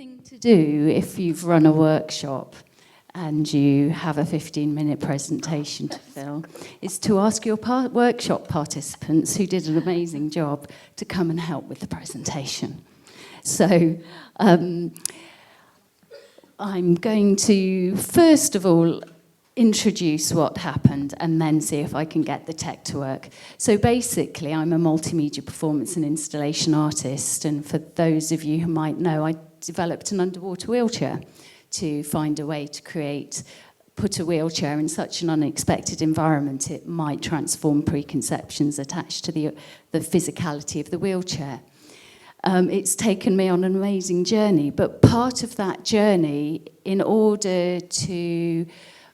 thing to do if you've run a workshop and you have a 15-minute presentation to fill is to ask your workshop participants, who did an amazing job, to come and help with the presentation. So I'm going to, first of all, introduce what happened and then see if I can get the tech to work. So basically, I'm a multimedia performance and installation artist, and for those of you who might know, I developed an underwater wheelchair to find a way to put a wheelchair in such an unexpected environment it might transform preconceptions attached to the physicality of the wheelchair. It's taken me on an amazing journey, but part of that journey, in order to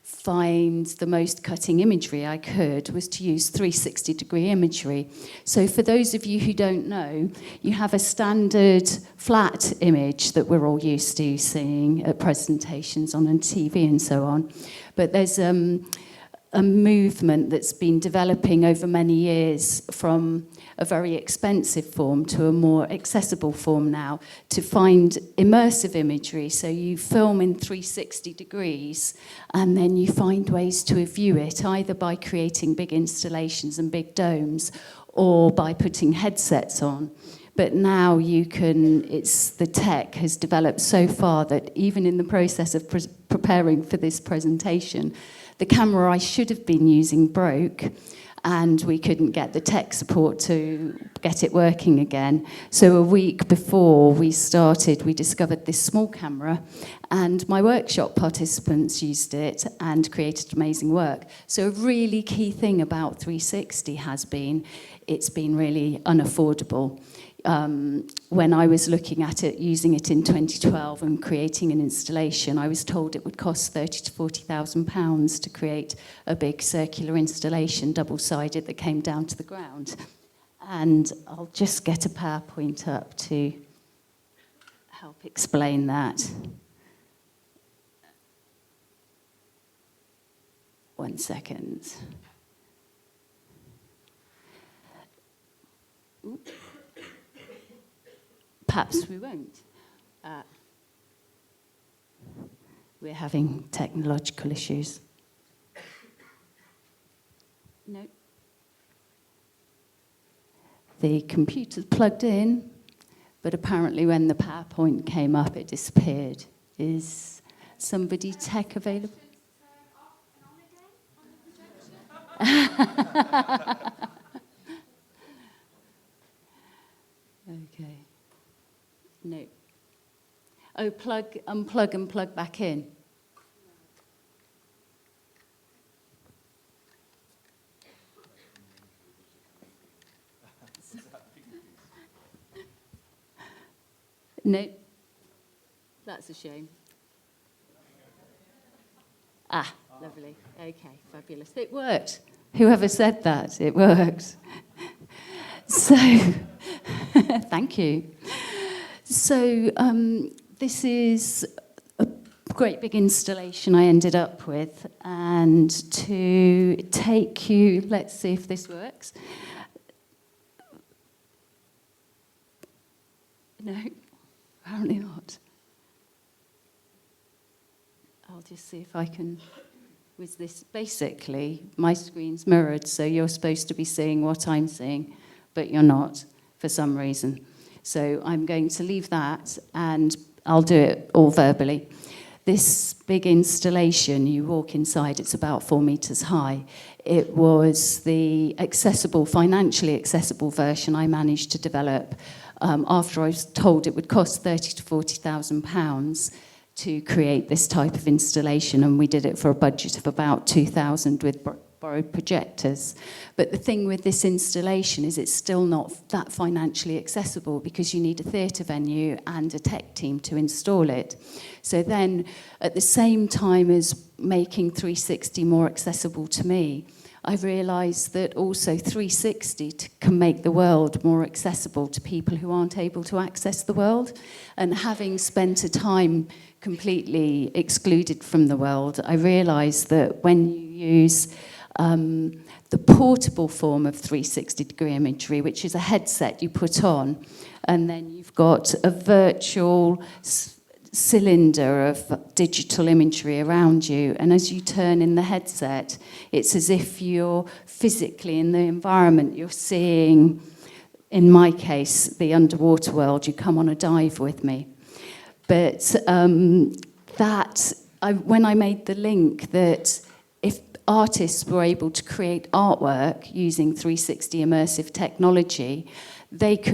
find the most cutting imagery I could, was to use 360-degree imagery. So for those of you who don't know, you have a standard flat image that we're all used to seeing at presentations on TV and so on. But there's a movement that's been developing over many years from a very expensive form to a more accessible form now, to find immersive imagery. So you film in 360 degrees and then you find ways to view it, either by creating big installations and big domes or by putting headsets on. But now you can, the tech has developed so far that even in the process of preparing for this presentation, the camera I should have been using broke, and we couldn't get the tech support to get it working again. So a week before we started, we discovered this small camera, and my workshop participants used it and created amazing work. So a really key thing about 360 has been, it's been really unaffordable. When I was looking at it, using it in 2012 and creating an installation, I was told it would cost £30,000 to £40,000 to create a big circular installation, double-sided, that came down to the ground. And I'll just get a PowerPoint up to help explain that. One second. Oops. Perhaps we won't. We're having technological issues. No. The computer's plugged in, but apparently when the PowerPoint came up, it disappeared. Is somebody tech available? Okay. No. Oh, unplug and plug back in. No. That's a shame. Ah, lovely. Okay, fabulous. It worked. Whoever said that, it worked. So, thank you. So this is a great big installation I ended up with, and to take you, let's see if this works. No, apparently not. I'll just see if I can, with this, basically, my screen's mirrored, so you're supposed to be seeing what I'm seeing, but you're not, for some reason. So I'm going to leave that, and I'll do it all verbally. This big installation, you walk inside, it's about 4 meters high. It was the financially accessible version I managed to develop after I was told it would cost £30,000 to £40,000 to create this type of installation, and we did it for a budget of about £2,000 with borrowed projectors. But the thing with this installation is it's still not that financially accessible, because you need a theatre venue and a tech team to install it. So then, at the same time as making 360 more accessible to me, I've realised that also 360 can make the world more accessible to people who aren't able to access the world. And having spent a time completely excluded from the world, I realised that when you use the portable form of 360-degree imagery, which is a headset you put on, and then you've got a virtual cylinder of digital imagery around you, and as you turn in the headset, it's as if you're physically in the environment. You're seeing, in my case, the underwater world. You come on a dive with me. But when I made the link that if artists were able to create artwork using 360 immersive technology, that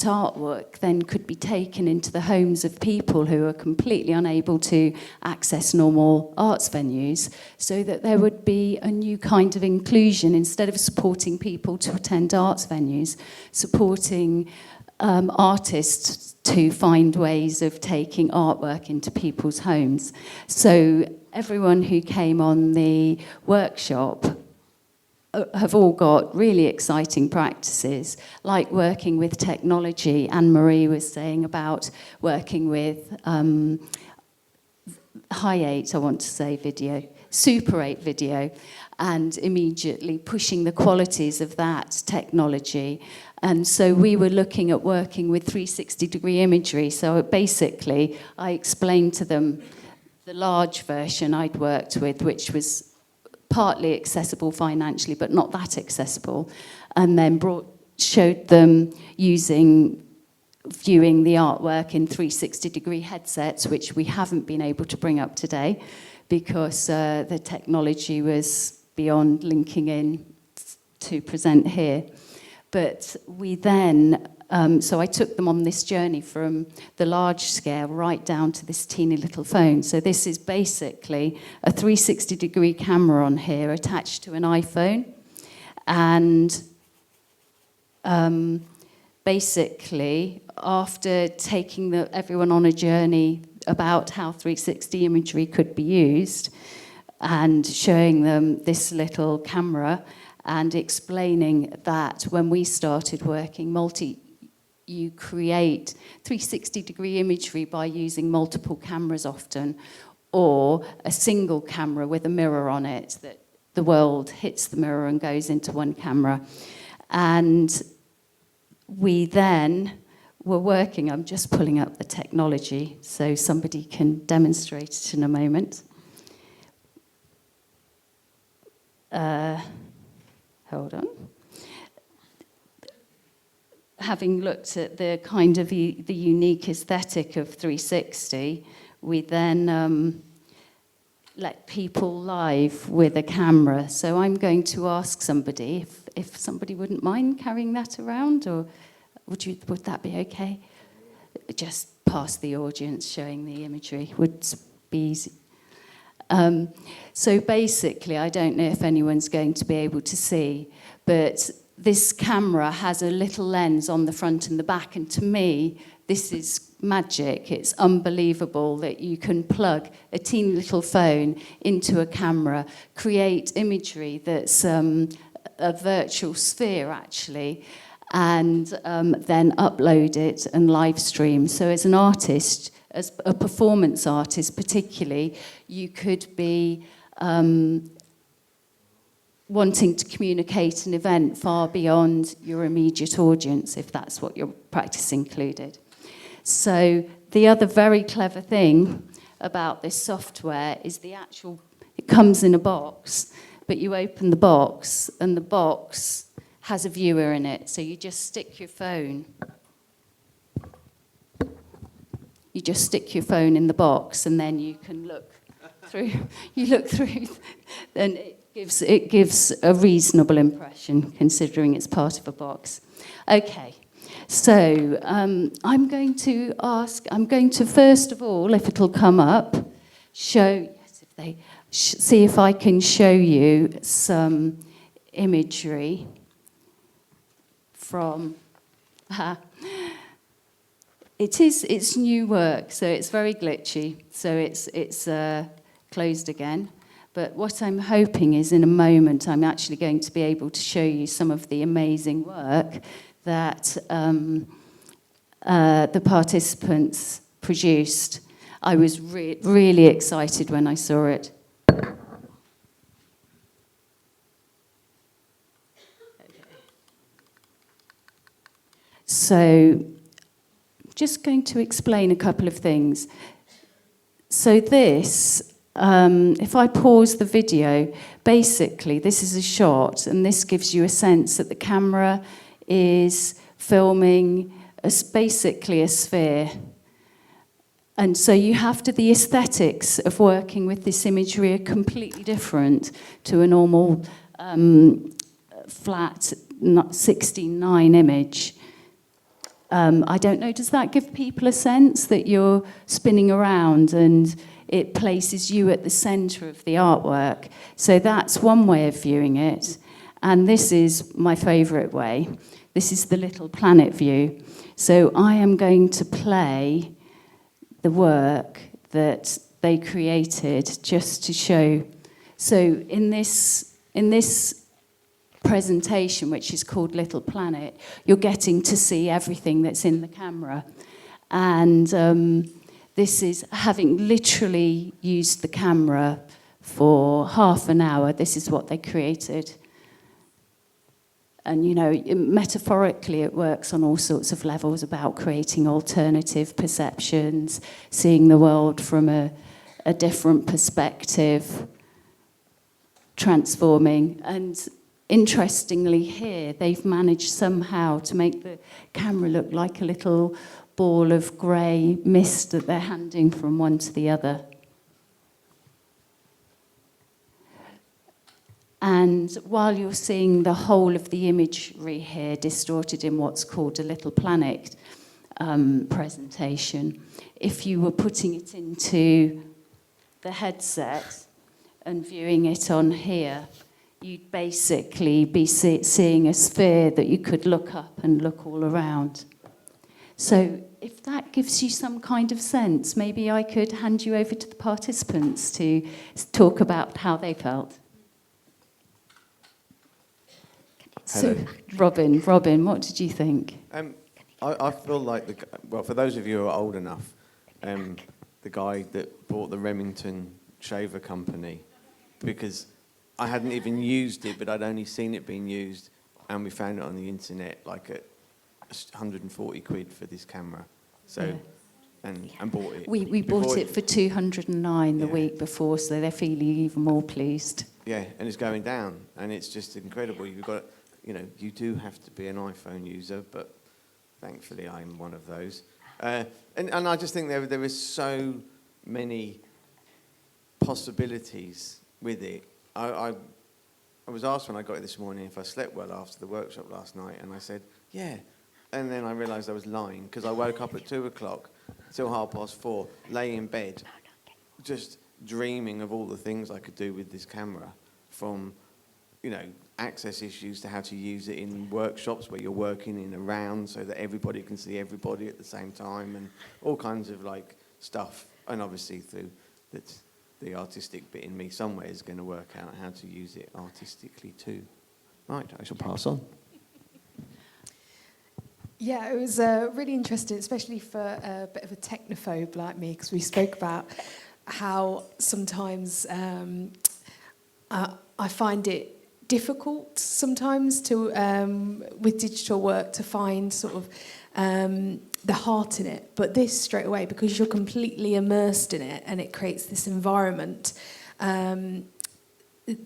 artwork then could be taken into the homes of people who are completely unable to access normal arts venues, so that there would be a new kind of inclusion. Instead of supporting people to attend arts venues, supporting artists to find ways of taking artwork into people's homes. So everyone who came on the workshop have all got really exciting practices, like working with technology. Anne-Marie was saying about working with Super 8 video, and immediately pushing the qualities of that technology. And so we were looking at working with 360-degree imagery. So basically, I explained to them the large version I'd worked with, which was partly accessible financially, but not that accessible, and then showed them viewing the artwork in 360-degree headsets, which we haven't been able to bring up today because the technology was beyond linking in to present here. But we then, so I took them on this journey from the large scale right down to this teeny little phone. So this is basically a 360-degree camera on here attached to an iPhone. And basically, after taking everyone on a journey about how 360 imagery could be used and showing them this little camera, and explaining that when we started working you create 360-degree imagery by using multiple cameras often, or a single camera with a mirror on it, that the world hits the mirror and goes into one camera. And we then were working, I'm just pulling up the technology so somebody can demonstrate it in a moment. Hold on. Having looked at the kind of the unique aesthetic of 360, we then let people live with a camera. So I'm going to ask somebody if somebody wouldn't mind carrying that around, or would that be okay? Just past the audience showing the imagery would be easy. So basically, I don't know if anyone's going to be able to see, but this camera has a little lens on the front and the back, and to me, this is magic. It's unbelievable that you can plug a teeny little phone into a camera, create imagery that's a virtual sphere, actually, and then upload it and live stream. So as an artist, as a performance artist particularly, you could be wanting to communicate an event far beyond your immediate audience, if that's what your practice included. So the other very clever thing about this software is it comes in a box, but you open the box and the box has a viewer in it. So you just stick your phone in the box, and then you can look through. And it gives a reasonable impression, considering it's part of a box. Okay, so I'm going to first of all, if it'll come up, see if I can show you some imagery from. It's new work, so it's very glitchy. So it's closed again. But what I'm hoping is in a moment I'm actually going to be able to show you some of the amazing work that the participants produced. I was really excited when I saw it. So just going to explain a couple of things. So this, if I pause the video, basically this is a shot, and this gives you a sense that the camera is filming basically a sphere. And so you have to, the aesthetics of working with this imagery are completely different to a normal flat 16:9 image. I don't know, does that give people a sense that you're spinning around and it places you at the centre of the artwork? So that's one way of viewing it. And this is my favourite way. This is the little planet view. So I am going to play the work that they created just to show. So in this presentation, which is called Little Planet, you're getting to see everything that's in the camera. And this is, having literally used the camera for half an hour, this is what they created. And, you know, metaphorically, it works on all sorts of levels about creating alternative perceptions, seeing the world from a different perspective, transforming. And interestingly here, they've managed somehow to make the camera look like a little ball of grey mist that they're handing from one to the other. And while you're seeing the whole of the imagery here distorted in what's called a Little Planet presentation, if you were putting it into the headset and viewing it on here, you'd basically be seeing a sphere that you could look up and look all around. So if that gives you some kind of sense, maybe I could hand you over to the participants to talk about how they felt. So, Robin, what did you think? I feel like, well, for those of you who are old enough, the guy that bought the Remington shaver company, because I hadn't even used it, but I'd only seen it being used, and we found it on the internet, like at 140 quid for this camera. So, yeah. and bought it. We bought it for 209 the week before, so they're feeling even more pleased. Yeah, and it's going down, and it's just incredible. You've got, you know, you do have to be an iPhone user, but thankfully I'm one of those. And I just think there is so many possibilities with it. I was asked when I got it this morning if I slept well after the workshop last night, and I said, yeah. And then I realised I was lying, because I woke up at 2 o'clock till 4:30, lay in bed, just dreaming of all the things I could do with this camera, from, you know, access issues to how to use it in workshops where you're working in a round so that everybody can see everybody at the same time, and all kinds of like stuff. And obviously through that, the artistic bit in me somewhere is going to work out how to use it artistically too. Right, I shall pass on. Yeah, it was really interesting, especially for a bit of a technophobe like me, because we spoke about how sometimes I find it difficult sometimes to, with digital work, to find sort of the heart in it. But this straight away, because you're completely immersed in it and it creates this environment,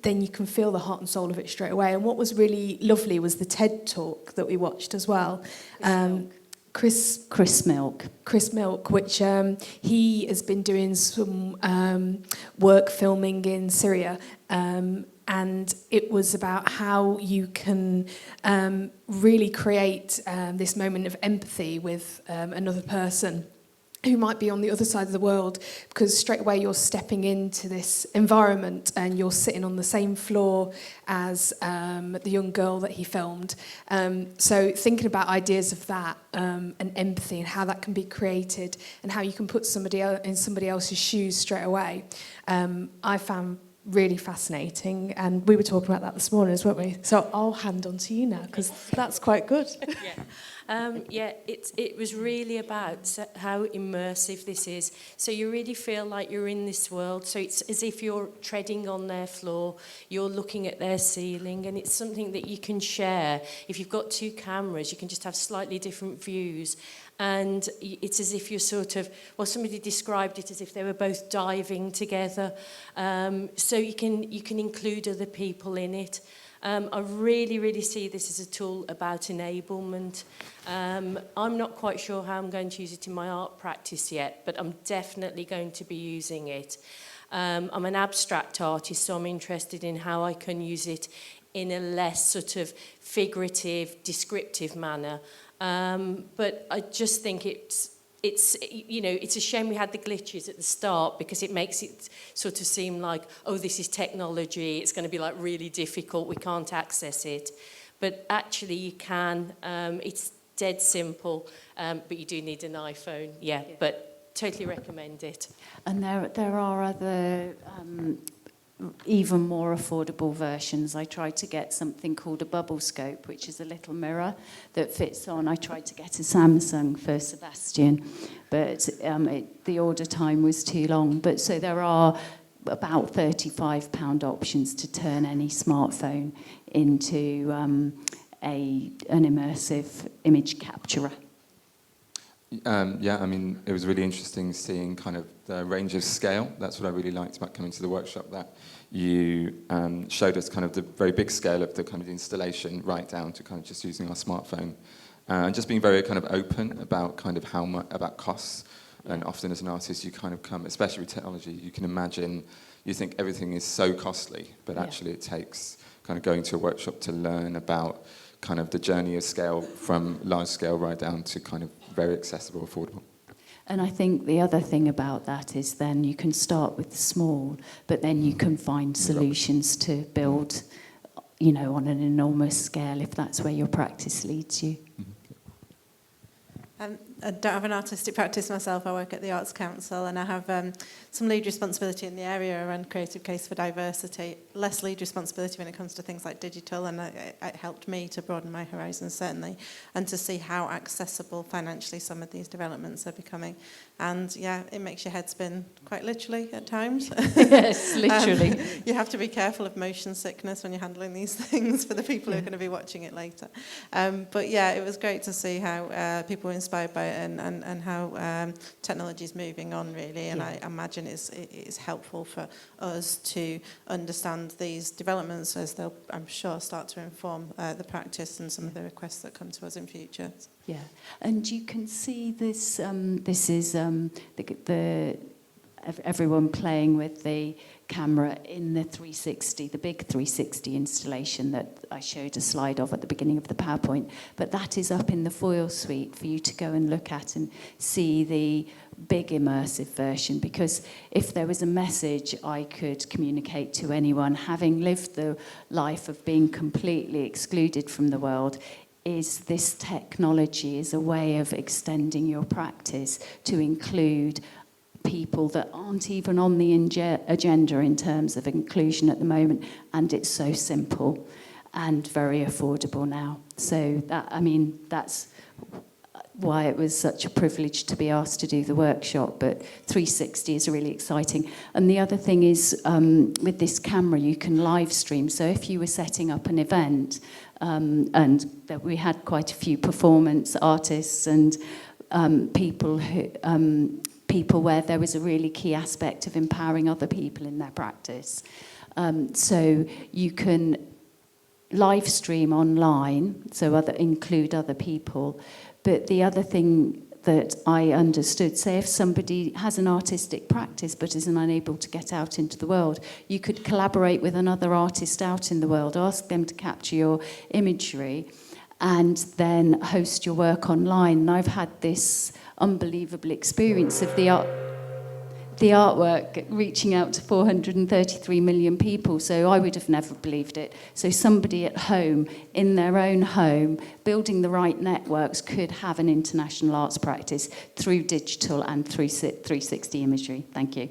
then you can feel the heart and soul of it straight away. And what was really lovely was the TED talk that we watched as well. Chris Milk, which he has been doing some work filming in Syria, and it was about how you can really create this moment of empathy with another person who might be on the other side of the world, because straight away you're stepping into this environment and you're sitting on the same floor as the young girl that he filmed. So thinking about ideas of that and empathy and how that can be created and how you can put somebody else in somebody else's shoes straight away, I found really fascinating, and we were talking about that this morning, weren't we? So I'll hand on to you now, because that's quite good. It was really about how immersive this is. So you really feel like you're in this world. So it's as if you're treading on their floor, you're looking at their ceiling, and it's something that you can share. If you've got two cameras, you can just have slightly different views. And it's as if you're sort of, well, somebody described it as if they were both diving together. So you can include other people in it. I really, really see this as a tool about enablement. I'm not quite sure how I'm going to use it in my art practice yet, but I'm definitely going to be using it. I'm an abstract artist, so I'm interested in how I can use it in a less sort of figurative, descriptive manner. But I just think it's a shame we had the glitches at the start, because it makes it sort of seem like, oh, this is technology, it's going to be like really difficult, we can't access it. But actually you can, it's dead simple, but you do need an iPhone, but totally recommend it. And there are other even more affordable versions. I tried to get something called a bubble scope, which is a little mirror that fits on. I tried to get a Samsung for Sebastian, but the order time was too long. But so there are about £35 options to turn any smartphone into an immersive image capturer. I mean, it was really interesting seeing kind of the range of scale. That's what I really liked about coming to the workshop, that you showed us kind of the very big scale of the kind of installation right down to kind of just using our smartphone. And just being very kind of open about kind of how much, about costs. And often as an artist, you kind of come, especially with technology, you can imagine, you think everything is so costly, but actually it takes kind of going to a workshop to learn about kind of the journey of scale from large scale right down to kind of very accessible, affordable. And I think the other thing about that is then you can start with the small, but then you can find solutions to build, on an enormous scale, if that's where your practice leads you. I don't have an artistic practice myself. I work at the Arts Council, and I have some lead responsibility in the area around Creative Case for Diversity. Less lead responsibility when it comes to things like digital, and it helped me to broaden my horizons, certainly, and to see how accessible financially some of these developments are becoming. And it makes your head spin quite literally at times. Yes, literally. You have to be careful of motion sickness when you're handling these things for the people who are going to be watching it later. But it was great to see how people were inspired by it, and how technology is moving on, really. And I imagine it's helpful for us to understand these developments, as they'll, I'm sure, start to inform the practice and some of the requests that come to us in future. Yeah, and you can see this. This is everyone playing with the camera in the 360, the big 360 installation that I showed a slide of at the beginning of the PowerPoint. But that is up in the foil suite for you to go and look at and see the big immersive version. Because if there was a message I could communicate to anyone, having lived the life of being completely excluded from the world, is this technology is a way of extending your practice to include people that aren't even on the agenda in terms of inclusion at the moment, and it's so simple and very affordable now. So that's why it was such a privilege to be asked to do the workshop, but 360 is really exciting. And the other thing is, with this camera, you can live stream. So if you were setting up an event, and that we had quite a few performance artists and people where there was a really key aspect of empowering other people in their practice. So you can live stream online, so include other people. But the other thing that I understood, say if somebody has an artistic practice but is unable to get out into the world, you could collaborate with another artist out in the world, ask them to capture your imagery, and then host your work online. And I've had this unbelievable experience of the artwork reaching out to 433 million people, so I would have never believed it. So somebody at home, in their own home, building the right networks, could have an international arts practice through digital and through 360 imagery. Thank you.